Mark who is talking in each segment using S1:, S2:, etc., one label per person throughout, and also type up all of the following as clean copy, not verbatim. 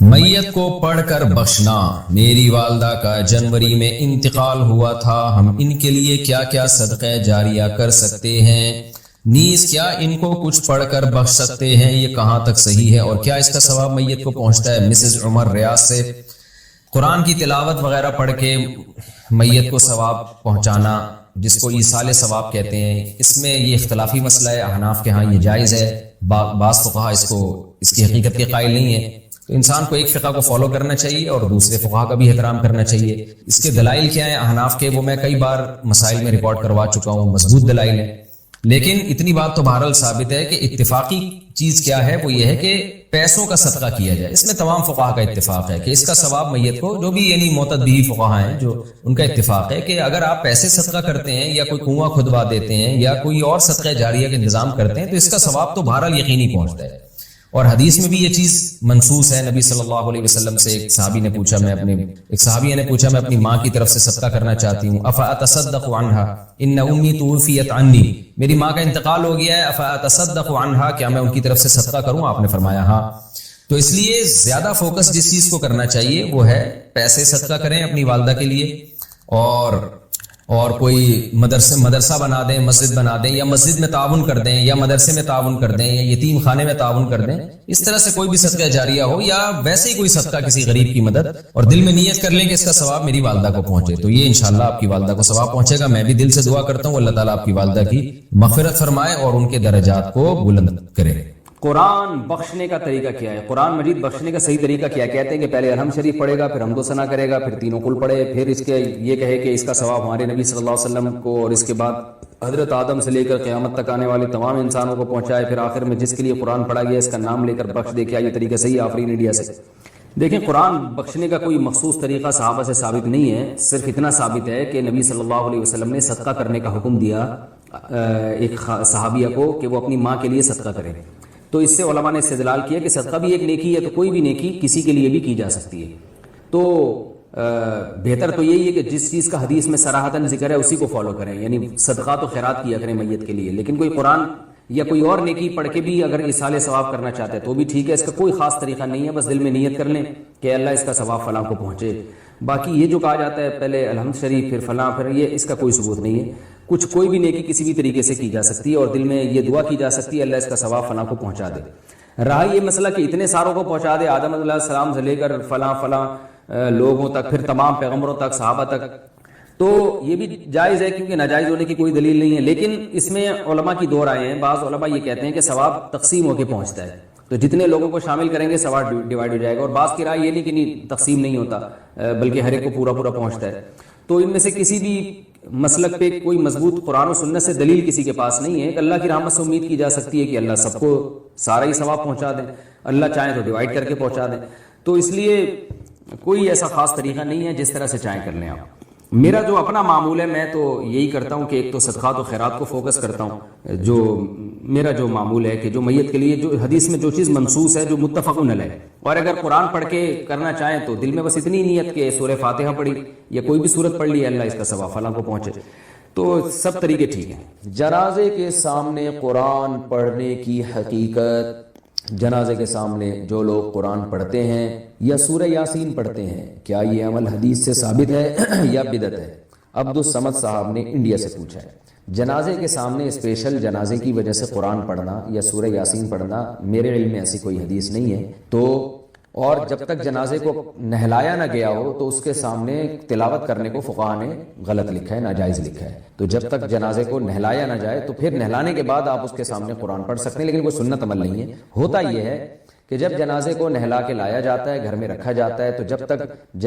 S1: میت کو پڑھ کر بخشنا۔ میری والدہ کا جنوری میں انتقال ہوا تھا، ہم ان کے لیے کیا کیا صدقہ جاریہ کر سکتے ہیں؟ نیز کیا ان کو کچھ پڑھ کر بخش سکتے ہیں؟ یہ کہاں تک صحیح ہے اور کیا اس کا ثواب میت کو پہنچتا ہے؟ مسز عمر ریاض سے۔ قرآن کی تلاوت وغیرہ پڑھ کے میت کو ثواب پہنچانا، جس کو ایصال ثواب کہتے ہیں، اس میں یہ اختلافی مسئلہ ہے۔ احناف کے ہاں یہ جائز ہے، بعض فقہا اس کی حقیقت کے قائل نہیں ہے۔ تو انسان کو ایک فقہ کو فالو کرنا چاہیے اور دوسرے فقہا کا بھی احترام کرنا چاہیے۔ اس کے دلائل کیا ہیں احناف کے، وہ میں کئی بار مسائل میں ریکارڈ کروا چکا ہوں، مضبوط دلائل ہیں۔ لیکن اتنی بات تو بہرحال ثابت ہے کہ اتفاقی چیز کیا ہے، وہ یہ ہے کہ پیسوں کا صدقہ کیا جائے۔ اس میں تمام فقہا کا اتفاق ہے کہ اس کا ثواب میت کو، جو بھی یعنی معتدی فقہا ہیں، جو ان کا اتفاق ہے کہ اگر آپ پیسے صدقہ کرتے ہیں یا کوئی کنواں کھدوا دیتے ہیں یا کوئی اور صدقہ جاریہ کا انتظام کرتے ہیں تو اس کا ثواب تو بہرحال یقینی پہنچتا ہے۔ اور حدیث میں بھی یہ چیز منصوص ہے۔ نبی صلی اللہ علیہ وسلم سے ایک صحابیہ نے پوچھا میں اپنی ماں کی طرف سے صدقہ کرنا چاہتی ہوں، افاتصدق عنہا ان امی توفیت عنی، میری ماں کا انتقال ہو گیا ہے، افاتصدق عنہا، کیا میں ان کی طرف سے صدقہ کروں؟ آپ نے فرمایا ہاں۔ تو اس لیے زیادہ فوکس جس چیز کو کرنا چاہیے وہ ہے پیسے صدقہ کریں اپنی والدہ کے لیے، اور کوئی مدرسہ بنا دیں، مسجد بنا دیں، یا مسجد میں تعاون کر دیں، یا مدرسے میں تعاون کر دیں، یا یتیم خانے میں تعاون کر دیں۔ اس طرح سے کوئی بھی صدقہ جاریہ ہو یا ویسے ہی کوئی صدقہ کسی غریب کی مدد، اور دل میں نیت کر لیں کہ اس کا ثواب میری والدہ کو پہنچے، تو یہ انشاءاللہ آپ کی والدہ کو ثواب پہنچے گا۔ میں بھی دل سے دعا کرتا ہوں اللہ تعالیٰ آپ کی والدہ کی مغفرت فرمائے اور ان کے درجات کو بلند کرے۔
S2: قرآن بخشنے کا طریقہ کیا ہے؟ قرآن مجید بخشنے کا صحیح طریقہ کیا ہے؟ کہتے ہیں کہ پہلے الحمد شریف پڑھے گا، پھر حمد و ثنا کرے گا، پھر تینوں قل پڑھے، پھر اس کے یہ کہے کہ اس کا ثواب ہمارے نبی صلی اللہ علیہ وسلم کو اور اس کے بعد حضرت آدم سے لے کر قیامت تک آنے والے تمام انسانوں کو پہنچائے، پھر آخر میں جس کے لیے قرآن پڑھا گیا اس کا نام لے کر بخش دے۔ کیا یہ طریقہ صحیح ہے؟ آفرین انڈیا سے۔ دیکھیں، قرآن بخشنے کا کوئی مخصوص طریقہ صحابہ سے ثابت نہیں ہے، صرف اتنا ثابت ہے کہ نبی صلی اللہ علیہ وسلم نے صدقہ کرنے کا حکم دیا ایک صحابیہ کو کہ وہ اپنی ماں کے لیے صدقہ کرے۔ تو اس سے علماء نے استدلال کیا کہ صدقہ بھی ایک نیکی ہے، تو کوئی بھی نیکی کسی کے لیے بھی کی جا سکتی ہے۔ تو بہتر تو یہی ہے کہ جس چیز کا حدیث میں صراحتاً ذکر ہے اسی کو فالو کریں، یعنی صدقات و خیرات کیا کریں میت کے لیے۔ لیکن کوئی قرآن یا کوئی اور نیکی پڑھ کے بھی اگر ایصال ثواب کرنا چاہتے ہیں تو بھی ٹھیک ہے، اس کا کوئی خاص طریقہ نہیں ہے، بس دل میں نیت کر لیں کہ اللہ اس کا ثواب فلاں کو پہنچے۔ باقی یہ جو کہا جاتا ہے پہلے الحمد شریف پھر فلاں پھر یہ، اس کا کوئی ثبوت نہیں ہے۔ کوئی بھی نیکی کسی بھی طریقے سے کی جا سکتی ہے اور دل میں یہ دعا کی جا سکتی ہے اللہ اس کا ثواب فلاں کو پہنچا دے۔ رہا یہ مسئلہ کہ اتنے ساروں کو پہنچا دے، آدم علیہ السلام سے لے کر فلاں لوگوں تک، پھر تمام پیغمبروں تک، صحابہ تک، تو یہ بھی جائز ہے کیونکہ ناجائز ہونے کی کوئی دلیل نہیں ہے۔ لیکن اس میں علماء کی دو رائے ہیں۔ بعض علماء یہ کہتے ہیں کہ ثواب تقسیم ہو کے پہنچتا ہے، تو جتنے لوگوں کو شامل کریں گے ثواب ڈیوائڈ ہو جائے گا، اور بعض کی رائے یہ نہیں کہ تقسیم نہیں ہوتا بلکہ ہر ایک کو پورا پہنچتا ہے۔ تو ان میں سے کسی بھی مسلک پہ کوئی مضبوط قرآن و سنت سے دلیل کسی کے پاس نہیں ہے کہ اللہ کی رحمت سے امید کی جا سکتی ہے کہ اللہ سب کو سارا ہی ثواب پہنچا دیں، اللہ چاہیں تو ڈیوائڈ کر کے پہنچا دیں۔ تو اس لیے کوئی ایسا خاص طریقہ نہیں ہے، جس طرح سے چاہیں کر لیں آپ۔ میرا جو اپنا معمول ہے، میں تو یہی کرتا ہوں کہ ایک تو صدقات و خیرات کو فوکس کرتا ہوں، جو میرا جو معمول ہے کہ جو میت کے لیے جو حدیث میں جو چیز منصوص ہے، جو متفق علیہ، اور اگر قرآن پڑھ کے کرنا چاہیں تو دل میں بس اتنی نیت کہ سورہ فاتحہ پڑھی یا کوئی بھی سورت پڑھ لی، اللہ اس کا ثواب فلاں کو پہنچے، تو سب طریقے ٹھیک ہیں۔
S3: جنازے کے سامنے قرآن پڑھنے کی حقیقت۔ جنازے کے سامنے جو لوگ قرآن پڑھتے ہیں یا سورہ یاسین پڑھتے ہیں، کیا یہ عمل حدیث سے ثابت ہے یا بدعت ہے؟ عبدالصمد صاحب نے انڈیا سے پوچھا ہے۔ جنازے کے سامنے اسپیشل جنازے کی وجہ سے قرآن پڑھنا یا سورہ یاسین پڑھنا میرے علم میں ایسی کوئی حدیث نہیں ہے، تو اور جب تک جنازے کو نہلایا نہ گیا ہو تو اس کے سامنے تلاوت کرنے کو فقہا نے غلط لکھا ہے، ناجائز لکھا ہے۔ تو جب تک جنازے کو نہلایا نہ جائے تو پھر نہلانے کے بعد آپ اس کے سامنے قرآن پڑھ سکتے ہیں، لیکن کوئی سنت عمل نہیں ہے۔ ہوتا یہ ہے کہ جب جنازے کو نہلا کے لایا جاتا ہے، گھر میں رکھا جاتا ہے، تو جب تک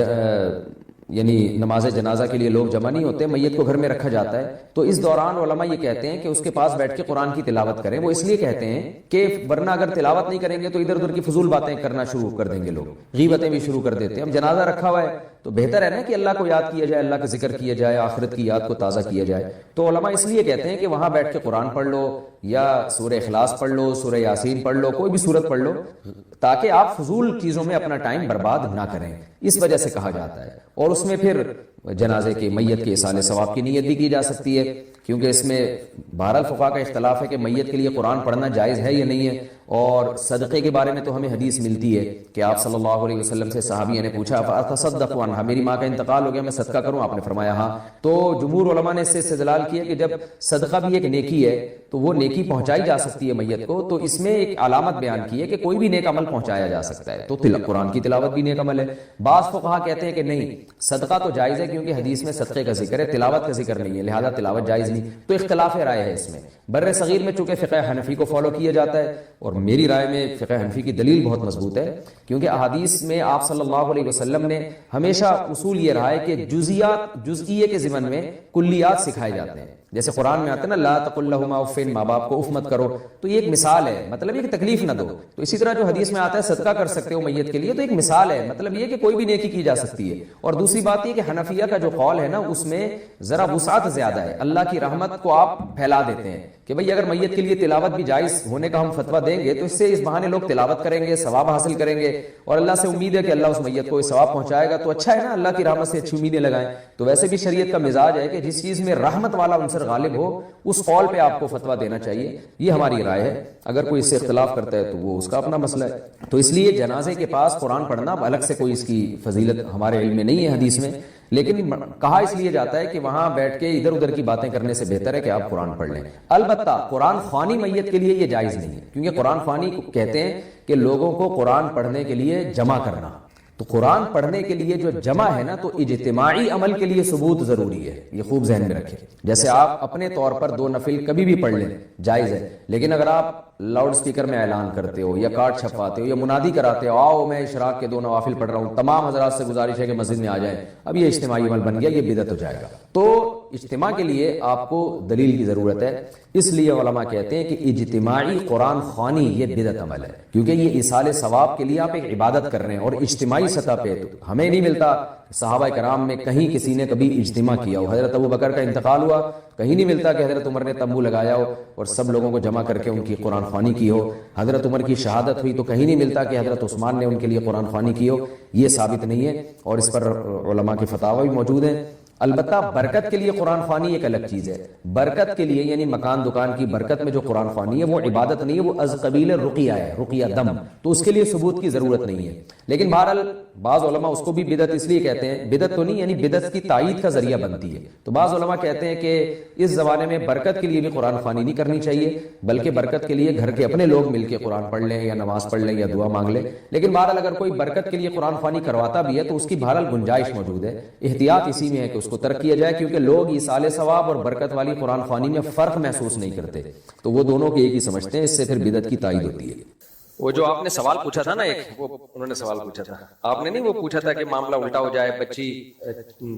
S3: یعنی نماز جنازہ کے لیے لوگ جمع نہیں ہوتے، میت کو گھر میں رکھا جاتا ہے، تو اس دوران علماء یہ کہتے ہیں کہ اس کے پاس بیٹھ کے قرآن کی تلاوت کریں۔ وہ اس لیے کہتے ہیں کہ ورنہ اگر تلاوت نہیں کریں گے تو ادھر ادھر کی فضول باتیں کرنا شروع کر دیں گے، لوگ غیبتیں بھی شروع کر دیتے ہیں۔ اب جنازہ رکھا ہوا ہے تو بہتر ہے نا کہ اللہ کو یاد کیا جائے، اللہ کا ذکر کیا جائے، آخرت کی یاد کو تازہ کیا جائے۔ تو علماء اس لیے کہتے ہیں کہ وہاں بیٹھ کے قرآن پڑھ لو یا سورہ اخلاص پڑھ لو، سورہ یاسین پڑھ لو، کوئی بھی سورت پڑھ لو، تاکہ آپ فضول چیزوں میں اپنا ٹائم برباد نہ کریں، اس وجہ سے کہا جاتا ہے۔ اور اس میں پھر جنازے کے میت کے ایصال ثواب کی نیت بھی کی جا سکتی ہے، کیونکہ اس میں بہرحال فقہا کا اختلاف ہے کہ میت کے لیے قرآن پڑھنا جائز ہے یا نہیں ہے۔ اور صدقے کے بارے میں تو ہمیں حدیث ملتی ہے کہ آپ صلی اللہ علیہ وسلم سے صحابیہ نے پوچھا فاتصدق عنہا، میری ماں کا انتقال ہو گیا، میں صدقہ کروں؟ آپ نے فرمایا ہاں۔ تو جمہور علماء نے اس سے استدلال کیا کہ جب صدقہ بھی ایک نیکی ہے تو وہ نیکی پہنچائی جا سکتی ہے میت کو، تو اس میں ایک علامت بیان کی ہے کہ کوئی بھی نیک عمل پہنچایا جا سکتا ہے، تو قرآن کی تلاوت بھی نیک عمل ہے۔ بعض فقہا کہتے ہیں کہ نہیں، صدقہ تو جائز ہے کیونکہ حدیث میں صدقے کا ذکر ہے، تلاوت کا ذکر نہیں ہے، لہذا تلاوت جائز نہیں۔ تو اختلاف رائے ہے اس میں۔ بر صغیر میں چونکہ فقہ حنفی کو فالو کیا جاتا ہے، اور میری رائے میں فقہ حنفی کی دلیل بہت مضبوط ہے، کیونکہ احادیث میں آپ صلی اللہ علیہ وسلم نے ہمیشہ اصول یہ رہا ہے کہ جزئیے کے ضمن میں کلیات سکھائے جاتے ہیں۔ جیسے قرآن میں آتا ہے نا لا تقل لہما اف، ماں باپ کو اف مت کرو، تو یہ ایک مثال ہے، مطلب یہ کہ تکلیف نہ دو۔ تو اسی طرح جو حدیث میں آتا ہے صدقہ کر سکتے ہو میت کے لیے، تو ایک مثال ہے، مطلب یہ کہ کوئی بھی نیکی کی جا سکتی ہے۔ اور دوسری بات یہ کہ حنفیہ کا جو قول ہے نا اس میں ذرا وسعت زیادہ ہے، اللہ کی رحمت کو آپ پھیلا دیتے ہیں کہ بھئی اگر میت کے لیے تلاوت بھی جائز ہونے کا ہم فتویٰ دیں گے تو اس سے اس بہانے لوگ تلاوت کریں گے، ثواب حاصل کریں گے، اور اللہ سے امید ہے کہ اللہ اس میت کو اس ثواب پہنچائے گا، تو اچھا ہے نا، اللہ کی رحمت سے اچھی امیدیں لگائیں۔ تو ویسے بھی شریعت کا مزاج ہے کہ جس چیز میں رحمت والا عنصر غالب ہو اس قول پہ آپ کو فتویٰ دینا چاہیے، یہ ہماری رائے ہے۔ اگر کوئی اس سے اختلاف کرتا ہے تو وہ اس کا اپنا مسئلہ ہے۔ تو اس لیے جنازے کے پاس قرآن پڑھنا الگ سے کوئی اس کی فضیلت ہمارے علم میں نہیں ہے حدیث میں، لیکن کہا اس لیے جاتا ہے کہ وہاں بیٹھ کے ادھر ادھر کی باتیں کرنے سے بہتر ہے کہ آپ قرآن پڑھ لیں۔ البتہ قرآن خوانی میت کے لیے یہ جائز نہیں ہے، کیونکہ قرآن خوانی کہتے ہیں کہ لوگوں کو قرآن پڑھنے کے لیے جمع کرنا۔ تو قرآن پڑھنے کے لیے جو جمع ہے نا، تو اجتماعی عمل کے لیے ثبوت ضروری ہے، یہ خوب ذہن میں رکھیں۔ جیسے آپ اپنے طور پر 2 نفل کبھی بھی پڑھ لیں، جائز ہے، لیکن اگر آپ لاؤڈ سپیکر میں اعلان کرتے ہو یا کارڈ چھپواتے ہو یا منادی کراتے ہو آؤ میں اشراق کے 2 نوافل پڑھ رہا ہوں، تمام حضرات سے گزارش ہے کہ مسجد میں آ جائیں، اب یہ اجتماعی عمل بن گیا، یہ بدعت ہو جائے گا۔ تو اجتماع کے لیے آپ کو دلیل کی ضرورت ہے، اس لیے علماء کہتے ہیں کہ اجتماعی قرآن خوانی یہ بدعت عمل ہے، کیونکہ یہ ایصال ثواب کے لیے آپ ایک عبادت کر رہے ہیں، اور اجتماعی سطح پہ تو ہمیں نہیں ملتا صحابہ کرام میں کہیں کسی نے کبھی اجتماع کیا ہو۔ حضرت ابو بکر کا انتقال ہوا، کہیں نہیں ملتا کہ حضرت عمر نے تمبو لگایا ہو اور سب لوگوں کو جمع کر کے ان کی قرآن خوانی کی ہو۔ حضرت عمر کی شہادت ہوئی تو کہیں نہیں ملتا کہ حضرت عثمان نے ان کے لیے قرآن خوانی کی ہو، یہ ثابت نہیں ہے، اور اس پر علماء کے فتاوی بھی موجود ہیں۔ البتہ برکت کے لیے قرآن خوانی ایک الگ چیز ہے، برکت کے لیے یعنی مکان دکان کی برکت میں جو قرآن خوانی ہے وہ عبادت نہیں ہے، وہ از قبیل رقیہ ہے، رقیہ دم، تو اس کے لیے ثبوت کی ضرورت نہیں ہے۔ لیکن بہرحال بعض علماء اس کو بھی بدعت اس لیے کہتے ہیں، بدعت تو نہیں یعنی بدعت کی تائید کا ذریعہ بنتی ہے، تو بعض علماء کہتے ہیں کہ اس زمانے میں برکت کے لیے بھی قرآن خوانی نہیں کرنی چاہیے، بلکہ برکت کے لیے گھر کے اپنے لوگ مل کے قرآن پڑھ لیں یا نماز پڑھ لیں یا دعا مانگ لیں۔ لیکن بہرحال اگر کوئی برکت کے لیے قرآن خوانی کرواتا بھی ہے تو اس کی بہرحال گنجائش موجود ہے، احتیاط اسی میں ہے کہ اس کو ترک کیا جائے، کیونکہ لوگ ایصال ثواب اور برکت والی قرآن خوانی میں فرق محسوس نہیں کرتے، تو وہ دونوں کے ایک ہی سمجھتے ہیں، اس سے پھر بدعت کی تائید ہوتی ہے۔
S4: وہ جو آپ نے سوال پوچھا تھا نا، ایک وہ انہوں نے سوال پوچھا تھا، آپ نے نہیں وہ پوچھا تھا کہ معاملہ الٹا ہو جائے، بچی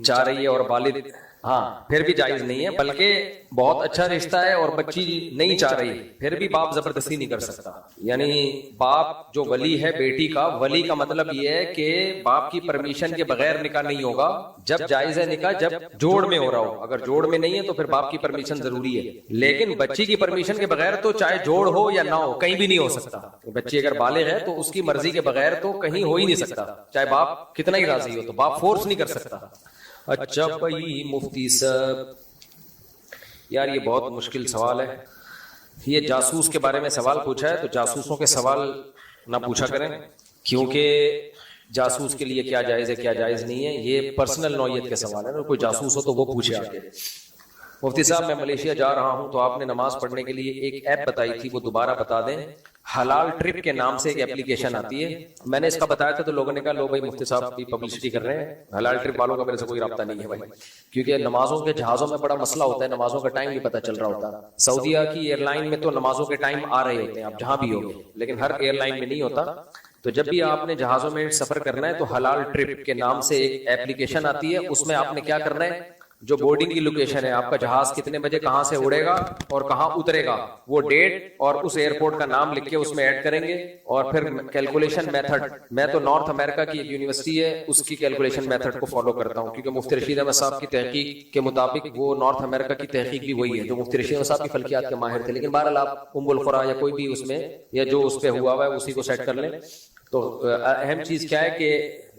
S4: چاہ رہی ہے اور والد ہاں پھر بھی جائز نہیں ہے، بلکہ بہت اچھا رشتہ ہے اور بچی نہیں چاہ رہی پھر بھی باپ زبردستی نہیں کر سکتا، یعنی باپ جو ولی ہے بیٹی کا، ولی کا مطلب یہ ہے کہ باپ کی پرمیشن کے بغیر نکاح نہیں ہوگا، جب جائز ہے نکاح جب جوڑ میں ہو رہا ہو، اگر جوڑ میں نہیں ہے تو پھر باپ کی پرمیشن ضروری ہے، لیکن بچی کی پرمیشن کے بغیر تو چاہے جوڑ ہو یا نہ ہو کہیں بھی نہیں ہو سکتا، بچی اگر بالغ ہے تو اس کی مرضی کے بغیر تو کہیں ہو ہی نہیں سکتا، چاہے باپ کتنا ہی راضی ہو، تو باپ فورس نہیں کر سکتا۔ اچھا بھائی مفتی صاحب، یار یہ بہت مشکل سوال ہے، یہ جاسوس کے بارے میں سوال پوچھا ہے، تو جاسوسوں کے سوال نہ پوچھا کریں، کیونکہ جاسوس کے لیے کیا جائز ہے کیا جائز نہیں ہے یہ پرسنل نوعیت کے سوال ہے، کوئی جاسوس ہو تو وہ پوچھے آگے۔ مفتی صاحب میں ملیشیا جا رہا ہوں تو آپ نے نماز پڑھنے کے لیے ایک ایپ بتائی تھی، وہ دوبارہ بتا دیں۔ حلال ٹرپ کے نام سے ایک اپلیکیشن آتی ہے، میں نے اس کا بتایا تھا تو لوگوں نے کہا لو بھائی مفتی صاحب کی پبلسٹی کر رہے ہیں، حلال ٹرپ والوں کا میرے سے کوئی رابطہ نہیں ہے بھائی، کیونکہ نمازوں کے جہازوں میں بڑا مسئلہ ہوتا ہے، نمازوں کا ٹائم نہیں پتہ چل رہا ہوتا۔ سعودیہ کی ایئر لائن میں تو نمازوں کے ٹائم آ رہے ہوتے ہیں، آپ جہاں بھی ہوگے، لیکن ہر ایئر لائن میں نہیں ہوتا۔ تو جب بھی آپ نے جہازوں میں سفر کرنا ہے تو حلال ٹرپ کے نام سے ایک اپلیکیشن آتی ہے، اس میں آپ نے کیا کرنا ہے، جو بورڈنگ کی لوکیشن ہے، آپ کا جہاز کتنے بجے کہاں سے اڑے گا اور کہاں اترے گا، وہ ڈیٹ اور اس ایئرپورٹ کا نام لکھ کے اس میں ایڈ کریں گے، اور پھر کیلکولیشن میتھڈ، میں تو نارتھ امریکہ کی ایک یونیورسٹی ہے اس کی کیلکولیشن میتھڈ کو فالو کرتا ہوں، کیونکہ مفتی رشید احمد صاحب کی تحقیق کے مطابق وہ نارتھ امریکہ کی تحقیق بھی وہی ہے جو مفتی رشید احمد صاحب کی فلکیات کے ماہر تھے، لیکن بہرحال آپ ام القرا یا کوئی بھی اس میں یا جو اس پہ ہوا ہے اسی کو سیٹ کر لیں۔ تو اہم چیز کیا ہے کہ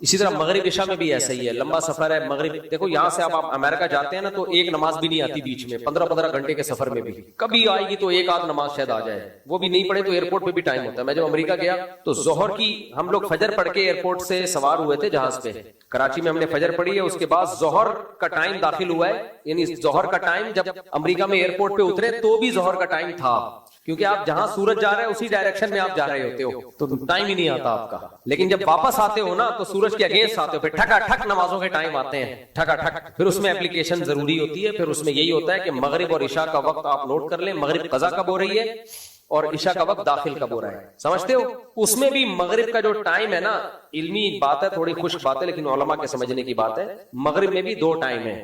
S4: اسی طرح مغرب عشاء میں بھی ایسا ہی ہے, لمبا سفر ہے مغرب, دیکھو یہاں سے آپ امریکہ جاتے ہیں نا تو ایک نماز بھی نہیں آتی بیچ میں, 15 گھنٹے کے سفر میں بھی کبھی آئے گی تو ایک آدھ نماز شاید آ جائے, وہ بھی نہیں پڑھے تو ایئرپورٹ پہ بھی ٹائم ہوتا ہے. میں جب امریکہ گیا تو ظہر کی ہم لوگ فجر پڑھ کے ایئرپورٹ سے سوار ہوئے تھے جہاز پہ, کراچی میں ہم نے فجر پڑھی ہے, اس کے بعد ظہر کا ٹائم داخل ہوا ہے, یعنی ظہر کا ٹائم جب امریکہ میں ایئرپورٹ پہ اترے تو بھی ظہر کا ٹائم تھا, کیونکہ آپ جہاں سورج جا رہے ہیں اسی ڈائریکشن میں آپ جا رہے ہوتے ہو تو ٹائم ہی نہیں آتا آپ کا. لیکن جب واپس آتے ہو نا تو سورج کے اگینسٹ آتے ہو, پھر ٹھکا ٹھک نمازوں کے ٹائم آتے ہیں, ٹھکا ٹھک. پھر اس میں اپلیکیشن ضروری ہوتی ہے, پھر اس میں یہی ہوتا ہے کہ مغرب اور عشاء کا وقت آپ نوٹ کر لیں, مغرب قضا کب ہو رہی ہے اور عشاء کا وقت داخل کب ہو رہا ہے, سمجھتے ہو. اس میں بھی مغرب کا جو ٹائم ہے نا, علمی بات ہے, تھوڑی خشک بات ہے لیکن علماء کے سمجھنے کی بات ہے. مغرب میں بھی 2 ٹائم ہیں,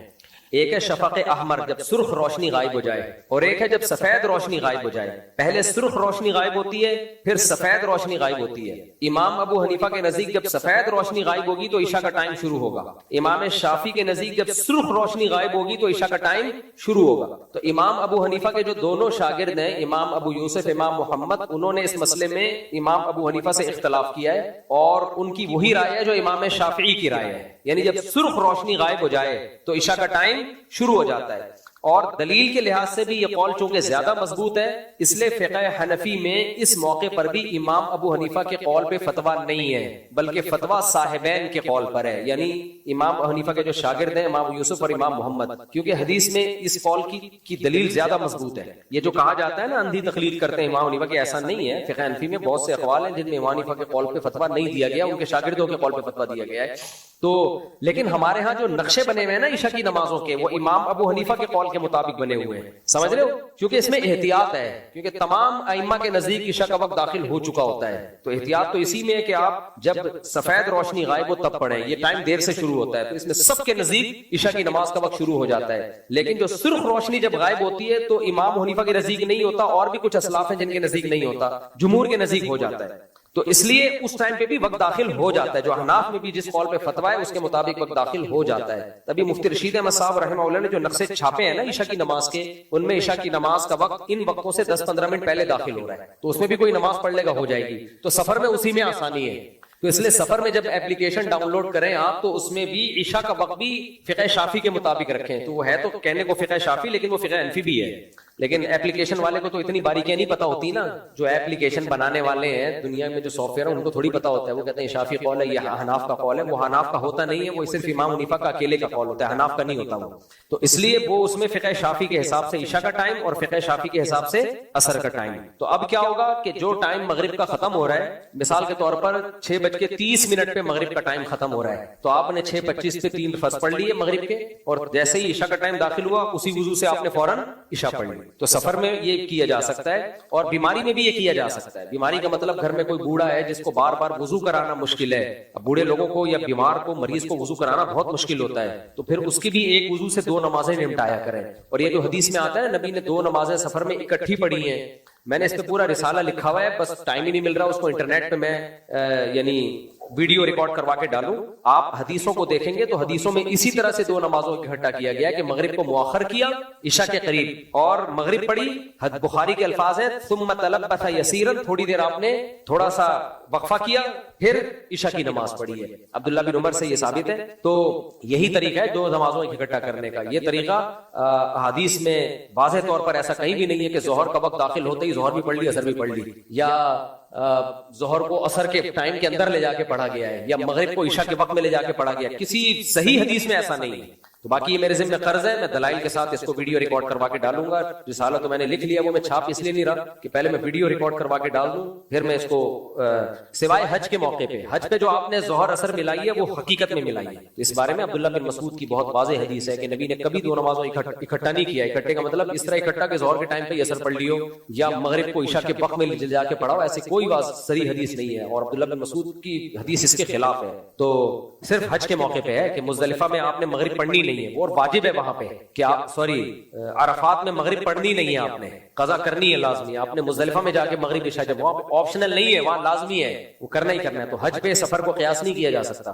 S4: ایک ہے شفق احمر جب سرخ روشنی غائب ہو جائے, اور ایک ہے جب سفید روشنی غائب ہو جائے. پہلے سرخ روشنی غائب ہوتی ہے, پھر سفید روشنی غائب ہوتی ہے. امام ابو حنیفہ کے نزدیک جب سفید روشنی غائب ہوگی تو عشاء کا ٹائم شروع ہوگا. امام شافعی کے نزدیک جب سرخ روشنی غائب ہوگی تو عشاء کا ٹائم شروع ہوگا. تو امام ابو حنیفہ کے جو دونوں شاگرد ہیں, امام ابو یوسف, امام محمد, انہوں نے اس مسئلے میں امام ابو حنیفہ سے اختلاف کیا ہے, اور ان کی وہی رائے ہے جو امام شافعی کی رائے ہے, یعنی جب سرخ روشنی غائب ہو جائے تو عشاء کا ٹائم شروع ہو جاتا ہے. اور دلیل کے لحاظ سے بھی یہ قول چونکہ زیادہ مضبوط ہے, اس لیے فقہ حنفی میں اس موقع پر بھی امام ابو حنیفہ کے قول پہ فتویٰ نہیں ہے, بلکہ فتویٰ صاحبین کے قول پر ہے, یعنی امام ابو حنیفہ کے جو شاگرد ہیں امام یوسف اور امام محمد, کیونکہ حدیث میں اس قول کی دلیل زیادہ مضبوط ہے. یہ جو کہا جاتا ہے نا اندھی تقلید کرتے ہیں امام حنیفہ کی, ایسا نہیں ہے. فقہ حنفی میں بہت سے اقوال ہیں جن میں امام حنیفہ کے قول پہ فتویٰ نہیں دیا گیا, ان کے شاگردوں کے قول پہ فتویٰ دیا گیا ہے. تو لیکن ہمارے ہاں جو نقشے بنے ہوئے ہیں نا عشاء کی نمازوں کے, وہ امام ابو حنیفہ کے قول کے مطابق بنے ہوئے ہیں, سمجھ رہے ہو, کیونکہ اس میں احتیاط ہے, کیونکہ تمام ائمہ کے نزدیک عشاء کا وقت داخل ہو چکا ہوتا ہے. تو احتیاط تو اسی میں ہے کہ آپ جب سفید روشنی غائب ہو تب پڑھیں, یہ ٹائم دیر سے شروع ہوتا ہے, تو اس میں سب کے نزدیک عشاء کی نماز کا وقت شروع ہو جاتا ہے. لیکن جو سرخ روشنی جب غائب ہوتی ہے تو امام حنیفہ کے نزدیک نہیں ہوتا, اور بھی کچھ اسلاف ہیں جن کے نزدیک نہیں ہوتا, جمہور کے نزدیک ہو جاتا ہے. تو اس لیے اس ٹائم پہ بھی وقت داخل ہو جاتا ہے, جو احناف میں بھی جس قول پہ فتویٰ ہے اس کے مطابق وقت داخل ہو جاتا ہے. تبھی مفتی رشید احمد صاحب رحمہ اللہ نے جو نقشے چھاپے ہیں نا عشاء کی نماز کے, ان میں عشاء کی نماز کا وقت ان وقتوں سے 10-15 منٹ پہلے داخل ہو رہا ہے, تو اس میں بھی کوئی نماز پڑھ لے گا ہو جائے گی. تو سفر میں اسی میں آسانی ہے, تو اس لیے سفر میں جب اپلیکیشن ڈاؤن لوڈ کریں آپ تو اس میں بھی عشاء کا وقت بھی فقہ شافعی کے مطابق رکھیں. تو وہ ہے تو کہنے کو فقہ شافعی, لیکن وہ فقہ حنفی بھی ہے. لیکن اپلیکیشن والے کو تو اتنی باریکیاں نہیں پتا ہوتی نا, جو اپلیکیشن بنانے والے ہیں دنیا میں جو سافٹ ویئر ہیں ان کو تھوڑی پتا ہوتا ہے. وہ کہتے ہیں شافعی قول ہے, یہ حناف کا قول ہے. وہ حناف کا ہوتا نہیں ہے, وہ صرف امام حنیفہ کا اکیلے کا قول ہوتا ہے, حناف کا نہیں ہوتا وہ. تو اس لیے وہ اس میں فقہ شافعی کے حساب سے عشاء کا ٹائم اور فقہ شافعی کے حساب سے عصر کا ٹائم. تو اب کیا ہوگا کہ جو ٹائم مغرب کا ختم ہو رہا ہے, مثال کے طور پر 6:30 پہ مغرب کا ٹائم ختم ہو رہا ہے, تو آپ نے 6:25 پہ 3 فرض پڑھ لیے مغرب کے, اور جیسے ہی عشاء کا ٹائم داخل ہوا اسی وضو سے آپ نے فوراً عشاء پڑھ لی. تو سفر میں یہ کیا جا سکتا ہے, اور بیماری میں بھی یہ کیا جا سکتا ہے. بیماری کا مطلب گھر میں کوئی بوڑھا ہے جس کو بار بار وضو کرانا مشکل ہے. اب بوڑھے لوگوں کو یا بیمار کو, مریض کو وضو کرانا بہت مشکل ہوتا ہے, تو پھر اس کی بھی ایک وضو سے 2 نمازیں نمٹایا کریں. اور یہ جو حدیث میں آتا ہے نبی نے 2 نمازیں سفر میں اکٹھی پڑھی ہیں. میں نے اس پہ پورا رسالہ لکھا ہوا ہے, بس ٹائم ہی نہیں مل رہا اس کو انٹرنیٹ پہ میں یعنی ویڈیو ریکارڈ کروا کے ڈالوں. آپ حدیثوں کو دیکھیں گے تو حدیثوں میں اسی طرح سے 2 نمازوں کو اکٹھا کیا گیا کہ مغرب کو مؤخر کیا عشاء کے قریب, اور مغرب پڑھی. بخاری کے الفاظ ہیں ثم تلبث یسیرا, تھوڑی دیر آپ نے تھوڑا سا وقفہ کیا, پھر عشاء کی نماز پڑھی ہے. عبداللہ بن عمر سے یہ ثابت ہے. تو یہی طریقہ ہے 2 نمازوں کو اکٹھا کرنے کا. یہ طریقہ حدیث میں واضح طور پر ایسا کہیں بھی نہیں ہے کہ ظہر کا وقت داخل ہوتے ہی ظہر بھی پڑھ لی عصر بھی پڑھ لی, یا ظہر کو عصر کے ٹائم کے اندر لے جا کے پڑھا گیا ہے, یا مغرب کو عشاء کے وقت میں لے جا کے پڑھا گیا. کسی صحیح حدیث میں ایسا نہیں ہے. تو باقی یہ میرے ذمہ قرض ہے, میں دلائل کے ساتھ اس کو ویڈیو ریکارڈ کروا کے ڈالوں گا. رسالہ تو میں نے لکھ لیا, وہ میں چھاپ اس لیے نہیں رہا کہ پہلے میں ویڈیو ریکارڈ کروا کے ڈال دوں, پھر میں اس کو سوائے حج کے موقع پہ, حج پہ جو آپ نے ظہر عصر ملائی ہے وہ حقیقت میں ملائی ہے. اس بارے میں عبداللہ بن مسعود کی بہت واضح حدیث ہے کہ نبی نے کبھی 2 نمازوں اکٹھا نہیں کیا. اکٹھے کا مطلب اس طرح اکٹھا کہ ظہر کے ٹائم پہ عصر پڑھ لیو یا مغرب کو عشاء کے وقت میں جا کے پڑھاؤ, ایسی کوئی صحیح حدیث نہیں ہے. اور عبداللہ بن مسعود کی حدیث اس کے خلاف ہے. تو صرف حج کے موقع پہ ہے کہ مزدلفہ میں آپ نے مغرب پڑھنی نہیں ہے, وہ اور واجب ہے وہاں پہ کہ آپ عرفات میں مغرب پڑھنی نہیں ہے, آپ نے قضا کرنی ہے لازمی. آپ نے مزدلفہ میں جا کے مغرب عشاء, جب وہاں آپشنل نہیں ہے, وہاں لازمی ہے, وہ کرنا ہی کرنا ہے. تو حج پہ سفر کو قیاس نہیں کیا جا سکتا.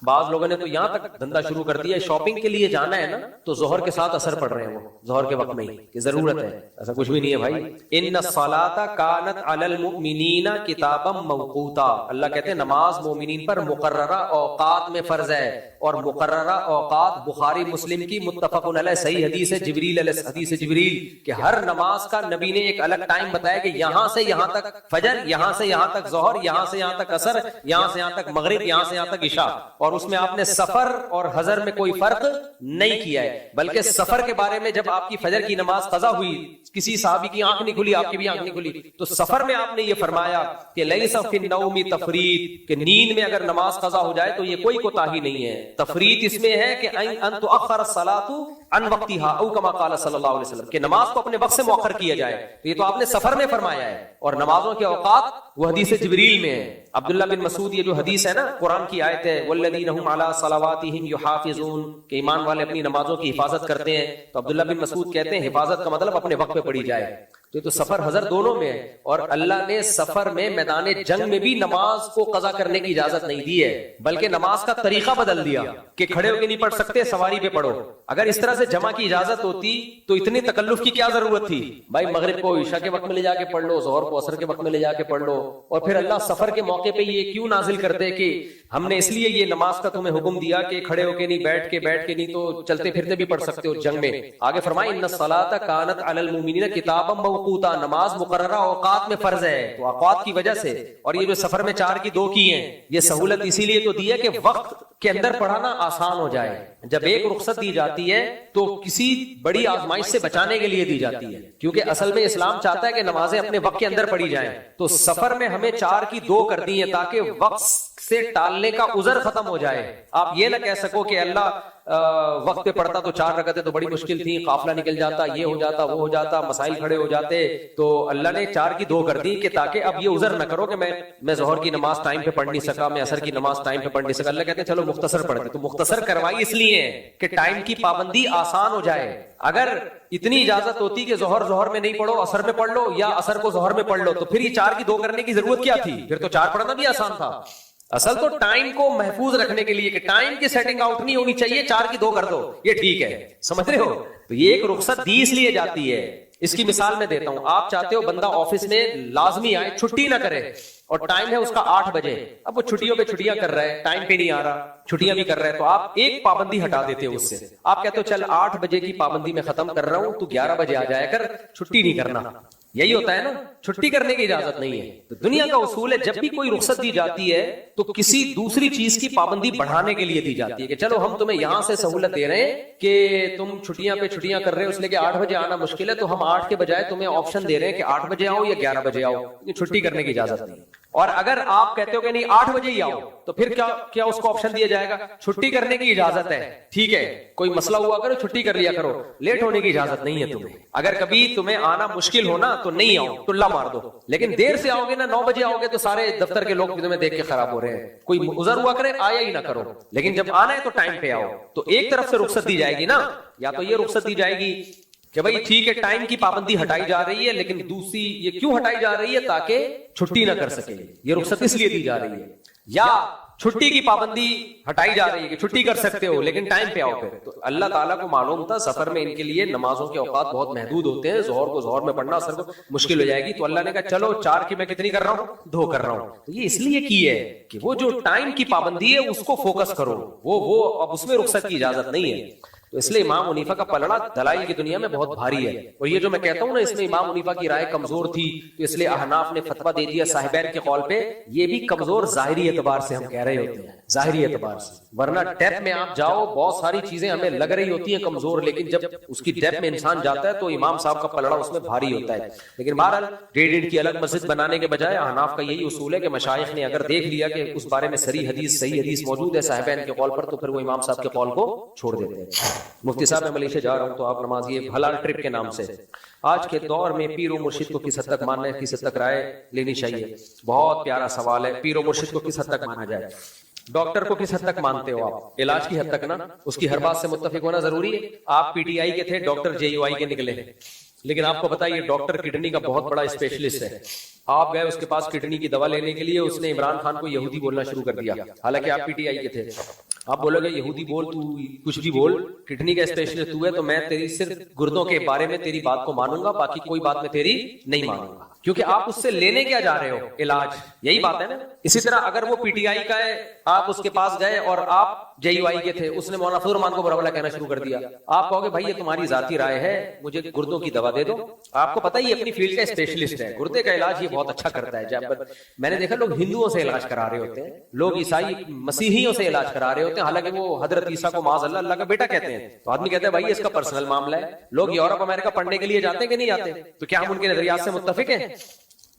S4: بعض لوگوں نے تو یہاں تک دھندا شروع کر دیا شاپنگ کے لیے جانا ہے نا تو ظہر کے ساتھ اثر پڑ رہے ہیں، وہ ظہر کے وقت میں ہی کہ ضرورت ہے، ایسا کچھ بھی نہیں ہے بھائی. ان الصلاۃ کانت علی المؤمنین کتابا موقوتا، اللہ کہتے ہیں نماز مومنین پر مقررہ اوقات میں فرض ہے، اور مقررہ اوقات بخاری مسلم کی متفق علیہ صحیح حدیث ہے جبریل علیہ حدیث جبریل کہ ہر نماز کا نبی نے ایک الگ ٹائم بتایا کہ یہاں سے یہاں تک فجر، یہاں سے یہاں تک ظہر، یہاں سے یہاں تک عصر، یہاں سے یہاں تک مغرب، یہاں سے یہاں تک عشاء. اور اس میں آپ نے سفر اور حضر میں کوئی فرق نہیں کیا ہے، بلکہ سفر کے بارے میں جب آپ کی فجر کی نماز قضا ہوئی، کسی صحابی کی آنکھ نہیں کھلی، آپ کی بھی آنکھ نہیں کھلی، تو سفر میں آپ نے یہ فرمایا کہ لیس فی النوم تفریط، کہ نیند میں اگر نماز قضا ہو جائے تو یہ کوئی کوتاہی نہیں ہے. تفریط اس میں ہے کہ ان تؤخر الصلاۃ عن وقتها او کما قال صلی اللہ علیہ وسلم، کہ نماز کو اپنے وقت سے مؤخر کیا جائے. تو یہ تو آپ نے سفر میں فرمایا ہے، اور نمازوں کے اوقات وہ حدیث جبریل میں ہے. عبداللہ بن مسعود یہ جو حدیث ہے نا قرآن کی آیت ہے والذین هم علی صلواتهم یحافظون، کہ ایمان والے اپنی نمازوں کی حفاظت کرتے ہیں. تو عبداللہ بن مسعود کہتے ہیں حفاظت کا مطلب اپنے وقت پہ پڑھی جائے. تو یہ تو سفر حضر دونوں میں ہے، اور اللہ نے سفر میں میدان جنگ میں بھی نماز کو قضا کرنے کی اجازت نہیں دی ہے، بلکہ نماز کا طریقہ بدل دیا کہ کھڑے ہو کے نہیں پڑھ سکتے، سواری پہ پڑھو. اگر اس طرح سے جمع کی اجازت ہوتی تو اتنی تکلف کی کیا ضرورت تھی؟ بھائی مغرب کو عشاء کے وقت میں لے جا کے پڑھ لو، ظہر کو عصر کے وقت میں لے جا کے پڑھ لو. اور پھر اللہ سفر کے موقع پہ یہ کیوں نازل کرتے کہ ہم نے اس لیے یہ نماز کا تمہیں حکم دیا کہ کھڑے ہو کے نہیں، بیٹھ کے نہیں، تو چلتے پھرتے بھی پڑھ سکتے ہو جنگ میں. آگے فرمائے ان الصلاۃ کانت علی المؤمنین کتابا موقوتا، نماز مقررہ اوقات میں فرض ہے. تو اوقات کی وجہ سے، اور یہ جو سفر میں 4 کی 2 کی ہیں، یہ سہولت اسی لیے تو دی ہے کہ وقت کے اندر پڑھانا آسان ہو جائے. جب ایک رخصت دی جاتی ہے تو کسی بڑی آزمائش سے بچانے کے لیے دی جاتی ہے، کیونکہ اصل میں اسلام چاہتا ہے کہ نمازیں اپنے وقت کے اندر پڑھی جائیں. تو سفر میں ہمیں 4 کی 2 کر دی ہیں تاکہ وقت سے ٹالنے کا عذر ختم ہو جائے. آپ یہ نہ کہہ سکو کہ اللہ وقت پہ پڑھتا تو 4 رکعتیں تو بڑی مشکل تھی، قافلہ نکل جاتا، یہ ہو جاتا، وہ ہو جاتا، مسائل کھڑے ہو جاتے. تو اللہ نے 4 کی 2 کر دی کہ تاکہ اب یہ عذر نہ کرو کہ میں ظہر کی نماز ٹائم پہ پڑھ نہیں سکا، میں عصر کی نماز ٹائم پہ پڑھ نہیں سکا. اللہ کہتے ہیں چلو مختصر پڑھتے. تو مختصر کروائی اس لیے کہ ٹائم کی پابندی آسان ہو جائے. اگر اتنی اجازت ہوتی کہ ظہر میں نہیں پڑھو، عصر میں پڑھ لو، یا عصر کو ظہر میں پڑھ لو، تو پھر یہ 4 کی 2 کرنے کی ضرورت کیا تھی؟ پھر تو 4 پڑھنا بھی آسان تھا. اصل تو ٹائم کو محفوظ رکھنے کے لیے کہ ٹائم کی سیٹنگ آؤٹ نہیں ہونی چاہیے، 4 کی 2 کر دو، یہ ٹھیک ہے. سمجھ رہے ہو؟ تو یہ ایک رخصت دی اس لیے جاتی ہے. اس کی مثال میں دیتا ہوں. آپ چاہتے ہو بندہ آفس میں لازمی آئے، چھٹی نہ کرے، اور ٹائم ہے اس کا 8 بجے. اب وہ چھٹیوں پہ چھٹیاں کر رہا ہے، ٹائم پہ نہیں آ رہا، چھٹیاں بھی کر رہا ہے. تو آپ ایک پابندی ہٹا دیتے ہو اس سے. آپ کہتے ہو چل 8 بجے کی پابندی میں ختم کر رہا ہوں، تو 11 بجے آ جایا کر، چھٹی نہیں کرنا. یہی ہوتا ہے نا، چھٹی کرنے کی اجازت نہیں ہے. تو دنیا کا اصول ہے جب بھی کوئی رخصت دی جاتی ہے تو کسی دوسری چیز کی پابندی بڑھانے کے لیے دی جاتی ہے کہ چلو ہم تمہیں یہاں سے سہولت دے رہے ہیں کہ تم چھٹیاں پہ چھٹیاں کر رہے ہو، اس لیے کہ 8 بجے آنا مشکل ہے، تو ہم 8 کے بجائے تمہیں آپشن دے رہے ہیں کہ 8 بجے آؤ یا 11 بجے آؤ، چھٹی کرنے کی اجازت نہیں. اور اگر آپ کہتے ہو کہ نہیں 8 بجے ہی آؤ، تو پھر کیا اس کو آپشن دیا جائے گا؟ چھٹی کرنے کی اجازت ہے، ٹھیک ہے، کوئی مسئلہ ہوا کرو چھٹی کر لیا کرو، لیٹ ہونے کی اجازت نہیں ہے تمہیں. اگر کبھی تمہیں آنا مشکل ہونا تو نہیں آؤ، ٹلا مار دو. لیکن دیر سے آؤ گے نا، 9 بجے آؤ گے تو سارے دفتر کے لوگ تمہیں دیکھ کے خراب ہو رہے ہیں، کوئی عذر ہوا کرے آیا ہی نہ کرو. لیکن جب آنا ہے تو ٹائم پہ آؤ. تو ایک طرف سے رخصت دی جائے گی نا، یا تو یہ رخصت دی جائے گی کہ بھائی ٹھیک ہے ٹائم کی پابندی ہٹائی جا رہی ہے، لیکن دوسری یہ کیوں ہٹائی جا رہی ہے؟ تاکہ چھٹی نہ کر سکے. یہ رخصت اس لیے دی جا رہی ہے. یا چھٹی کی پابندی ہٹائی جا رہی ہے کہ چھٹی کر سکتے ہو لیکن ٹائم پہ آؤ. پھر تو اللہ تعالیٰ کو معلوم تھا سفر میں ان کے لیے نمازوں کے اوقات بہت محدود ہوتے ہیں، ظہر کو ظہر میں پڑھنا، عصر کو مشکل ہو جائے گی. تو اللہ نے کہا چلو 4 کی میں کتنی کر رہا ہوں؟ 2 کر رہا ہوں. تو یہ اس لیے کی ہے کہ وہ جو ٹائم کی پابندی ہے اس کو فوکس کرو، وہ اب اس میں رخصت کی اجازت نہیں ہے. تو اس لیے امام حنیفہ کا پلڑا دلائل کی دنیا میں بہت بھاری ہے. اور یہ جو میں کہتا ہوں نا اس میں امام حنیفہ کی رائے کمزور تھی، تو اس لیے احناف نے فتویٰ دے دیا صاحبین کے قول پہ. یہ بھی کمزور ظاہری اعتبار سے ہم کہہ رہے ہوتے ہیں، ظاہری اعتبار سے، ورنہ ڈیپ میں آپ جاؤ بہت ساری چیزیں ہمیں لگ رہی ہوتی ہیں کمزور، لیکن جب اس کی ڈیپ میں انسان جاتا ہے تو امام صاحب کا پلڑا اس میں بھاری ہوتا ہے. لیکن بہرحال 1.5 کی الگ مسجد بنانے کے بجائے احناف کا یہی اصول ہے کہ مشائخ نے اگر دیکھ لیا کہ اس بارے میں صحیح حدیث موجود ہے صاحبین کے قول پر، تو پھر وہ امام صاحب کے قول کو چھوڑ دیتے ہیں. مفتی صاحب میں ملیشیا جا رہا ہوں تو آپ نماز یہ حلال ٹرپ کے نام سے، آج کے دور میں پیر و مرشد کو کس حد تک ماننا ہے، کس حد تک رائے لینی چاہیے؟ بہت پیارا سوال ہے. پیر و مرشد کو کس حد تک مانا جائے؟ ڈاکٹر کو کس حد تک مانتے ہو آپ؟ علاج کی حد تک نا، اس کی ہر بات سے متفق ہونا ضروری ہے. آپ PTI کے تھے، ڈاکٹر JUI کے نکلے، لیکن آپ کو پتا یہ ڈاکٹر کڈنی کا بہت بڑا اسپیشلسٹ ہے. آپ گئے اس کے پاس کڈنی کی دوا لینے کے لیے, اس نے عمران خان کو یہودی بولنا شروع کر دیا, حالانکہ آپ پی ٹی آئی کے تھے. آپ بولو گے یہودی بول, تو کچھ بھی بول, کڈنی کا اسپیشلسٹ تو ہے, تو میں تیری صرف گردوں کے بارے میں تیری بات کو مانوں گا, باقی کوئی بات میں تیری نہیں مانوں گا, کیونکہ آپ اس سے لینے کیا جا رہے ہو, علاج. یہی بات ہے نا. اسی طرح اگر وہ پی ٹی آئی کا ہے, آپ اس کے پاس گئے اور آپ جے یو آئی کے تھے, اس نے مولانا فضل الرحمان کو برا بھلا کہنا شروع کر دیا, آپ کہو گے بھائی یہ تمہاری ذاتی رائے ہے, مجھے گردوں کی دوا دے دو. آپ کو پتہ ہی اپنی فیلڈ کا اسپیشلسٹ ہے, گردے کا علاج یہ بہت اچھا کرتا ہے. جب میں نے دیکھا لوگ ہندوؤں سے علاج کرا رہے ہوتے ہیں, لوگ عیسائی مسیحیوں سے علاج کرا رہے ہوتے ہیں, حالانکہ وہ حضرت عیسیٰ کو معاذ اللہ کا بیٹا کہتے ہیں. تو آدمی کہتے ہیں بھائی اس کا پرسنل معاملہ ہے. لوگ یورپ امریکہ پڑھنے کے لیے جاتے ہیں کہ نہیں جاتے, تو کیا ہم ان کے نظریات سے متفق ہیں؟